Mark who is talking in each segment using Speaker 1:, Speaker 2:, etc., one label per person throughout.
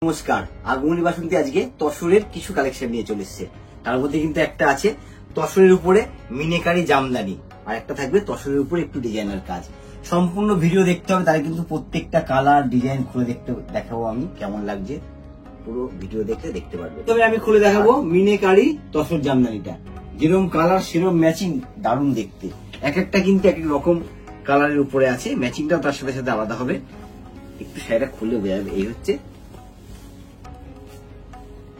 Speaker 1: নমস্কার, আগমনী বাসন্তী আজকে তসরের কিছু কালেকশন নিয়ে চলে এসেছে। তার মধ্যে কিন্তু একটা আছে তসরের উপরে মিনেকারি জামদানি, আর একটা থাকবে তসরের উপরে একটু ডিজাইনার কাজ। সম্পূর্ণ ভিডিও দেখতে হবে, তাহলে কিন্তু প্রত্যেকটা কালার ডিজাইন খুলে দেখাবো আমি কেমন লাগছে, পুরো ভিডিও দেখতে পারবে। তবে আমি খুলে দেখাবো মিনেকারি তসর জামদানিটা, যেরকম কালার সেরকম ম্যাচিং, দারুণ দেখতে। এক একটা কিন্তু এক এক রকম কালারের উপরে আছে, ম্যাচিংটাও তার সাথে সাথে আলাদা হবে। একটু শাড়িটা খুলে বোঝা যাবে। এই হচ্ছে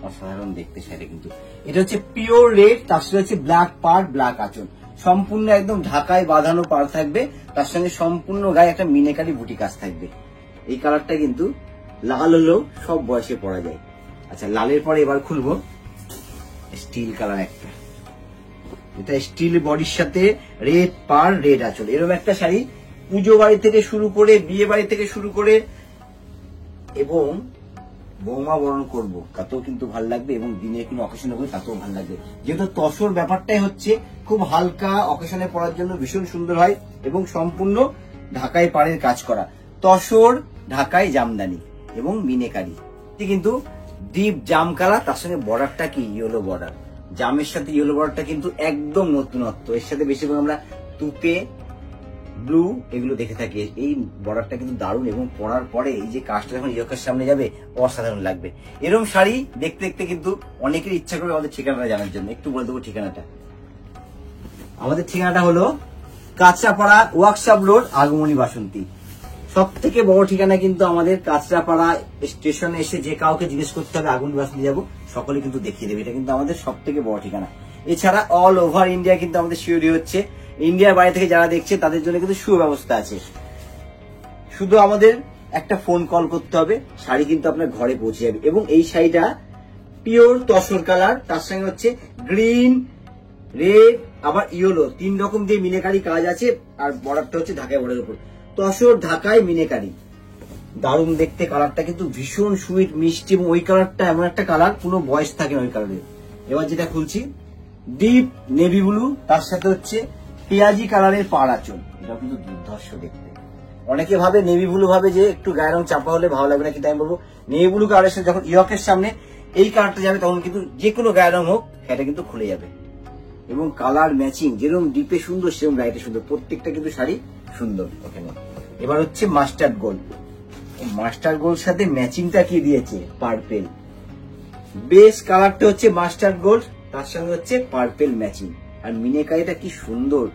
Speaker 1: অসাধারণ দেখতে শাড়ি, কিন্তু এটা হচ্ছে পিওর রেড, তার সাথে হচ্ছে ব্ল্যাক পাড়, ব্ল্যাক আঁচল, সম্পূর্ণ একদম ঢাকায় বাঁধানো পাড় থাকবে, তার সঙ্গে সম্পূর্ণ গায়ে একটা মিনেকারি বুটি কাজ থাকবে। এই কালারটা কিন্তু লাল হলেও সব বয়সে পরা যায়। আচ্ছা, লালের পরে এবার খুলবো স্টিল কালার একটা, এটা স্টিল বডির সাথে রেড পাড়, রেড আঁচল। এরকম একটা শাড়ি পুজো বাড়ি থেকে শুরু করে, বিয়ে বাড়ি থেকে শুরু করে এবং বৌমা বরণ করবো তাতেও কিন্তু ভালো লাগবে, এবং দিনে কোনো অকেশনে করবে তাতেও ভালো লাগবে। যেহেতু তসর ব্যাপারটাই হচ্ছে খুব হালকা, অকেশনে পরার জন্য ভীষণ সুন্দর হয়, এবং সম্পূর্ণ ঢাকায় পাড়ের কাজ করা। তসর ঢাকায় জামদানি এবং মিনেকারি, কিন্তু ডিপ জাম কালার, তার সঙ্গে বর্ডারটা কি ইয়েলো বর্ডার। জামের সাথে ইয়েলো বর্ডারটা কিন্তু একদম নতুনত্ব। এর সাথে বেশিরভাগ আমরা তুপে, ব্লু এগুলো দেখে থাকি। এই বর্ডারটা কিন্তু দারুণ, এবং পরার পরে এই যে কাজটা যখন ইয়কের সামনে যাবে অসাধারণ লাগবে। এরকম শাড়ি দেখতে দেখতে কিন্তু অনেকের ইচ্ছা করবে আমাদের ঠিকানাটা জানার জন্য। একটু বলে দেবো ঠিকানাটা। আমাদের ঠিকানাটা হলো কাঁচরাপাড়া, ওয়ার্কশপ রোড, আগমনী বাসন্তী। সব থেকে বড় ঠিকানা কিন্তু আমাদের কাঁচরাপাড়া স্টেশনে এসে যে কাউকে জিজ্ঞেস করতে হবে আগমনী বাসন্তী যাবো, সকলে কিন্তু দেখিয়ে দেবে। এটা কিন্তু আমাদের সব থেকে বড় ঠিকানা। এছাড়া অল ওভার ইন্ডিয়া কিন্তু আমাদের শিওরি হচ্ছে। ইন্ডিয়ার বাইরে থেকে যারা দেখছে তাদের জন্য কিন্তু সুব্যবস্থা আছে। শুধু আমাদের একটা ফোন কল করতে হবে, শাড়ি কিন্তু আপনার ঘরে পৌঁছে যাবে। এবং এই শাড়িটা পিওর তসর কালার, তার সঙ্গে হচ্ছে গ্রিন, রেড, আবার ইয়েলো, 3 রকম দিয়ে মিনেকারি কাজ আছে। আর বর্ডারটা হচ্ছে ঢাকায় বর্ডারের উপর। তসর ঢাকায় মিনেকারি, দারুণ দেখতে। কালারটা কিন্তু ভীষণ সুইট, মিষ্টি, এবং ওই কালারটা এমন একটা কালার কোনো বয়স থাকে না ওই কালারের। এবার যেটা খুলছি ডিপ নেভি ব্লু, তার সাথে হচ্ছে পেঁয়াজি কালারের পাড় আঁচল। এটা কিন্তু দুর্ধর্ষ দেখতে। অনেকে ভাবে নেভি ব্লু ভাবে যে একটু গায়ের রং চাপা হলে ভালো লাগবে না, কিন্তু আমি বলবো নেভি ব্লু কালারের সাথে যখন ইয়কের সামনে এই কালারটা যাবে তখন কিন্তু যে কোনো গায়ের রং হোক সেটা কিন্তু খুলে যাবে। এবং কালার ম্যাচিং, যেরকম ডিপে সুন্দর সেরকম লাইটে সুন্দর, প্রত্যেকটা কিন্তু শাড়ি সুন্দর। ওখানে এবার হচ্ছে মাস্টার্ড গোল্ড। মাস্টার্ড গোল্ড সাথে ম্যাচিংটা কি দিয়েছে পার্পেল। বেস কালারটা হচ্ছে মাস্টার্ড গোল্ড, তার সঙ্গে হচ্ছে পার্পেল ম্যাচিং। আর মিনেকারিটা কি সুন্দর,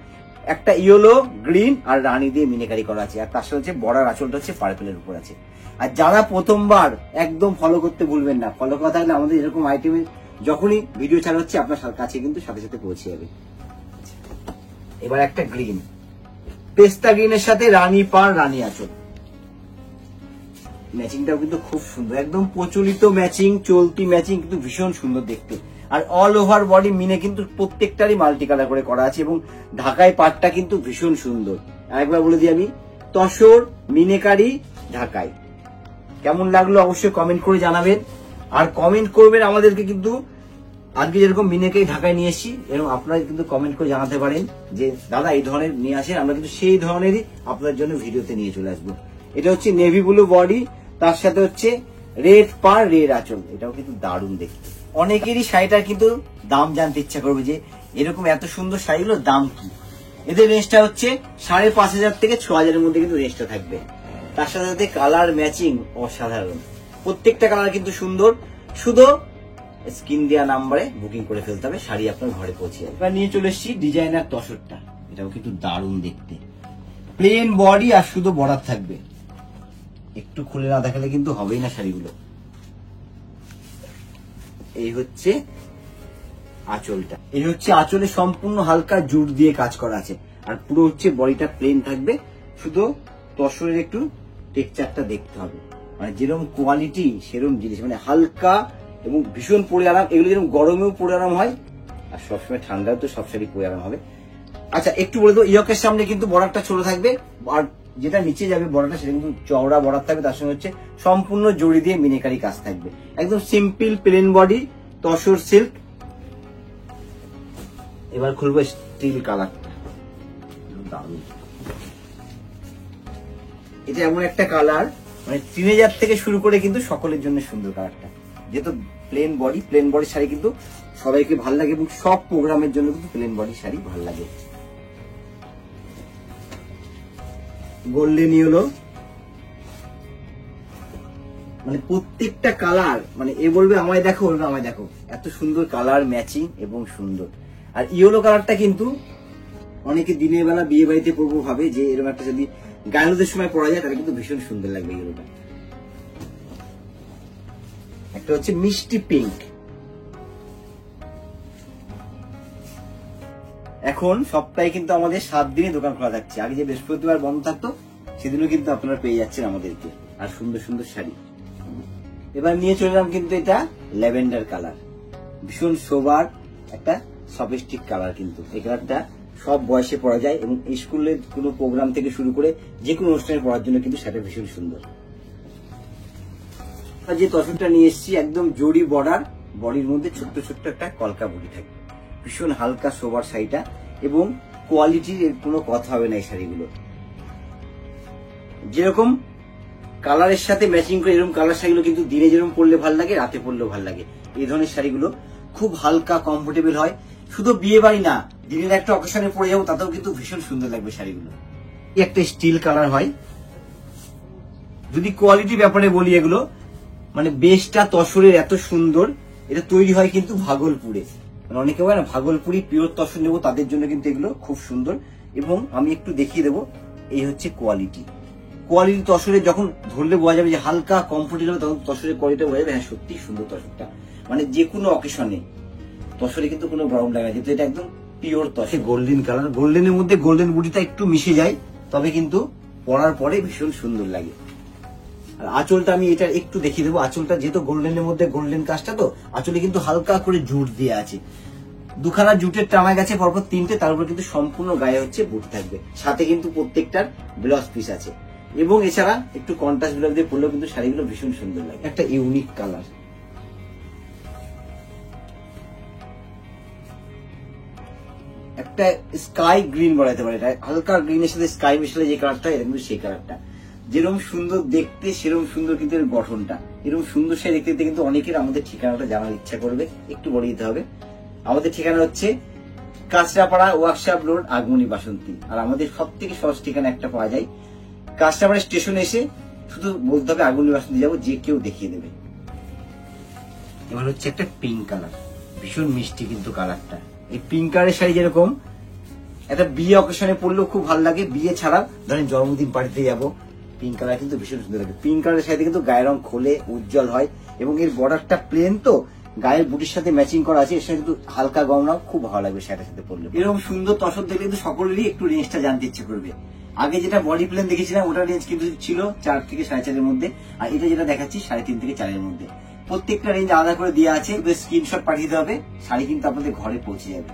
Speaker 1: একটা ইয়েলো, গ্রিন আর রানী দিয়ে মিনেকারি করা আছে। আর তার সাথে হচ্ছে বর্ডার আঁচলটা হচ্ছে পার্পেলের উপর আছে। আর যারা প্রথমবার, একদম ফলো করতে ভুলবেন না। ফলো করা থাকলে আমাদের এরকম আইটেমের যখনই ভিডিও ছাড়া হচ্ছে আপনার কাছে কিন্তু সাথে সাথে পৌঁছে যাবে। এবার একটা গ্রিন, পেস্তা গ্রিনের সাথে রানী পাড়, রানী আঁচল। ম্যাচিংটাও কিন্তু খুব সুন্দর, একদম প্রচলিত ম্যাচিং, চলতি ম্যাচিং, কিন্তু ভীষণ সুন্দর দেখতে। আর অল ওভার বডি মিনে কিন্তু প্রত্যেকটারই মাল্টি কালার করে করা আছে, এবং ঢাকায় পাটটা কিন্তু ভীষণ সুন্দর। আরেকবার বলে দিই আমি, তসর মিনেকারি ঢাকায়। কেমন লাগলো অবশ্যই কমেন্ট করে জানাবেন। আর কমেন্ট করবেন আমাদেরকে, কিন্তু আজকে যেরকম মিনেকারি ঢাকায় নিয়ে এসেছি, এরকম আপনারা কিন্তু কমেন্ট করে জানাতে পারেন যে দাদা এই ধরনের নিয়ে আসেন, আমরা কিন্তু সেই ধরনেরই আপনাদের জন্য ভিডিওতে নিয়ে চলে আসবো। এটা হচ্ছে নেভি ব্লু বডি, তার সাথে হচ্ছে রেড পাড়, রেড আঁচল। এটাও কিন্তু দারুণ দেখতে। অনেকেরই শাড়িটার কিন্তু দাম জানতে ইচ্ছা করবে যে এরকম এত সুন্দর শাড়িগুলোর দাম কি। এদের রেঞ্জটা হচ্ছে 5,500 থেকে 6,000 মধ্যে কিন্তু রেঞ্জটা থাকবে। তার সাথে সাথে কালার ম্যাচিং অসাধারণ, প্রত্যেকটা কালার কিন্তু সুন্দর। শুধু স্ক্রিন দেওয়া নাম্বারে বুকিং করে ফেলতে হবে, শাড়ি আপনার ঘরে পৌঁছে যাবে। এবার নিয়ে চলে এসেছি ডিজাইনার তসরটা। এটাও কিন্তু দারুণ দেখতে, প্লেন বডি আর শুধু বর্ডার থাকবে। একটু খুলে না দেখালে কিন্তু হবেই না শাড়িগুলো। এই হচ্ছে আঁচলটা, এই হচ্ছে আঁচলে সম্পূর্ণ হালকা জুট দিয়ে কাজ করা আছে। আর পুরো হচ্ছে বডিটা প্লেন থাকবে, শুধু তসরের একটু টেক্সচারটা দেখতে হবে। মানে যেরকম কোয়ালিটি সেরকম জিনিস, মানে হালকা এবং ভীষণ পরে আরাম। এগুলো যেরকম গরমেও পরে আরাম হয়, আর সবসময় ঠান্ডাও তো সব শাড়ি পরে আরাম হবে। আচ্ছা, একটু বলে দেবো, ইয়কের সামনে কিন্তু বর্ডারটা ছোট থাকবে, আর যেটা নিচে যাবে বর্ডারটা সেটা কিন্তু চওড়া বর্ডার থাকবে। তার সঙ্গে হচ্ছে সম্পূর্ণ জড়ি দিয়ে মিনেকারি কাজ থাকবে। একদম simple plane body, tussar silk. এবার খুলবো স্টিল কালারটা, দারুণ। এটা এমন একটা কালার মানে টিনেজার থেকে শুরু করে কিন্তু সকলের জন্য সুন্দর কালারটা। যেহেতু প্লেন বডি শাড়ি কিন্তু সবাইকে ভালো লাগে এবং সব প্রোগ্রামের জন্য কিন্তু প্লেন বডি শাড়ি ভালো লাগে। গোল্ডেন ইয়েলো, মানে প্রত্যেকটা কালার, মানে এ বলবে আমায় দেখো, বলবে আমায় দেখো, এত সুন্দর কালার ম্যাচিং এবং সুন্দর। আর ইয়েলো কালারটা কিন্তু অনেকে দিনের বেলা বিয়ে বাড়িতে পরবো ভাবে যে এরকম একটা যদি গায়নদের সময় পরা যায় তাহলে কিন্তু ভীষণ সুন্দর লাগবে ইয়েলোটা। একটা হচ্ছে মিষ্টি পিঙ্ক। এখন সপ্তাহে কিন্তু আমাদের 7 দিনে দোকান খোলা থাকছে। আগে যে বৃহস্পতিবার বন্ধ থাকতো সেদিনও কিন্তু আপনারা পেয়ে যাচ্ছেন আমাদেরকে, আর সুন্দর সুন্দর শাড়ি। এবার নিয়ে চলে এলাম কিন্তু এটা ল্যাভেন্ডার কালার, ভীষণ সোবার একটা সফিস্টিক কালার। কিন্তু এই কালারটা সব বয়সে পরা যায় এবং স্কুলের কোনো প্রোগ্রাম থেকে শুরু করে যে কোনো অনুষ্ঠানে পরার জন্য কিন্তু সেটা ভীষণ সুন্দর। যে তসরটা নিয়ে এসেছি একদম জরি বর্ডার, বডির মধ্যে ছোট্ট ছোট্ট একটা কলকা বুটি থাকবে, ভীষণ হালকা সোবার শাড়িটা এবং কোয়ালিটির কোনো কথা হবে না। এই শাড়িগুলো যেরকম কালারের সাথে ম্যাচিং করে এরকম কালার শাড়িগুলো কিন্তু দিনে যেরকম পরলে ভালো লাগে, রাতে পরলেও ভালো লাগে। এই ধরনের শাড়িগুলো খুব হালকা কমফোর্টেবল হয়, শুধু বিয়ে বাড়ি না, দিনের একটা অকেশনে পরে যাবো তাতেও কিন্তু ভীষণ সুন্দর লাগবে শাড়িগুলো। একটা স্টিল কালার হয়। যদি কোয়ালিটি ব্যাপারে বলি, এগুলো মানে বেশটা তসরের এত সুন্দর, এটা তৈরি হয় কিন্তু ভাগলপুরে। মানে অনেকে বলে না ভাগলপুরি পিওর তসর নেবো, তাদের জন্য কিন্তু এগুলো খুব সুন্দর। এবং আমি একটু দেখিয়ে দেবো, এই হচ্ছে কোয়ালিটি তসরে যখন ধরলে বোঝা যাবে যে হালকা কমফোর্টেবল, তখন তসরের কোয়ালিটি বোঝা যাবে হ্যাঁ সত্যি সুন্দর তসরটা। মানে যে কোনো অকেশনে তসরে কিন্তু কোনো গরম লাগে না, যেহেতু এটা একদম পিওর তসর। গোল্ডেন কালার, গোল্ডেনের মধ্যে গোল্ডেন বুটিটা একটু মিশে যায়, তবে কিন্তু পরার পরে ভীষণ সুন্দর লাগে। আর আঁচলটা আমি এটা একটু দেখিয়ে দেবো। আঁচলটা যেহেতু গোল্ডেনের মধ্যে গোল্ডেন কাজটা, তো আঁচলে কিন্তু হালকা করে জুট দিয়ে আছে, দুখানা জুটের টানা গেছে পরপর 3টে, তার উপর কিন্তু সম্পূর্ণ গায়ে হচ্ছে বুট থাকবে, সাথে কিন্তু প্রত্যেকটার ব্লাউজ পিস আছে। এবং এছাড়া একটু কন্ট্রাস্ট ব্লাউজ দিয়ে পরলেও কিন্তু শাড়িগুলো ভীষণ সুন্দর লাগে। একটা ইউনিক কালার, একটা স্কাই গ্রিন বলা যেতে পারে। এটা হালকা গ্রিনের সাথে স্কাই মিশালে যে কালারটা, এটা কিন্তু সেই কালারটা। যেরকম সুন্দর দেখতে সেরকম সুন্দর কিন্তু এর গঠনটা। এরকম সুন্দর শাড়ি দেখতে দেখতে কিন্তু অনেকের আমাদের ঠিকানাটা জানার ইচ্ছা করবে, একটু বলে দিতে হবে। আমাদের ঠিকানা হচ্ছে কাঁচরাপাড়া ওয়ার্কশপ রোড, আগমনী বাসন্তী। আর আমাদের সব থেকে সহজ ঠিকানা একটা পাওয়া যায়, কাঁচরাপাড়া স্টেশনে এসে শুধু বলতে হবে আগমনী বাসন্তী যাবো, যে কেউ দেখিয়ে দেবে। এবার হচ্ছে একটা পিঙ্ক কালার, ভীষণ মিষ্টি কিন্তু কালারটা। এই পিঙ্ক কালারের শাড়ি যেরকম একটা বিয়ে অকেশনে পরলেও খুব ভালো লাগে, বিয়ে ছাড়া ধরেন জন্মদিন পার্টিতে যাবো, পিঙ্ক কালার কিন্তু ভীষণ সুন্দর লাগে। পিঙ্ক কালারের শাড়িতে কিন্তু গায়ের রং খোলে, উজ্জ্বল হয় এবং এর বর্ডারটা প্লেন, তো গায়ের বুটির সাথে ম্যাচিং করা আছে, এর সাথে কিন্তু হালকা গহনাও খুব ভালো লাগবে শাড়ির সাথে পরলে। এরকম সুন্দর তসর দেখলে কিন্তু সকলেরই একটু রেঞ্জটা জানতে ইচ্ছে করবে। আগে যেটা বডি প্লেন দেখেছিলাম ওটার রেঞ্জ কিন্তু ছিল 4 থেকে 4.5 মধ্যে, আর এটা যেটা দেখাচ্ছি 3.5 থেকে 4 মধ্যে। প্রত্যেকটা রেঞ্জ আলাদা করে দেওয়া আছে, স্ক্রিনশট পাঠিয়ে দিতে হবে, শাড়ি কিন্তু আপনাদের ঘরে পৌঁছে যাবে।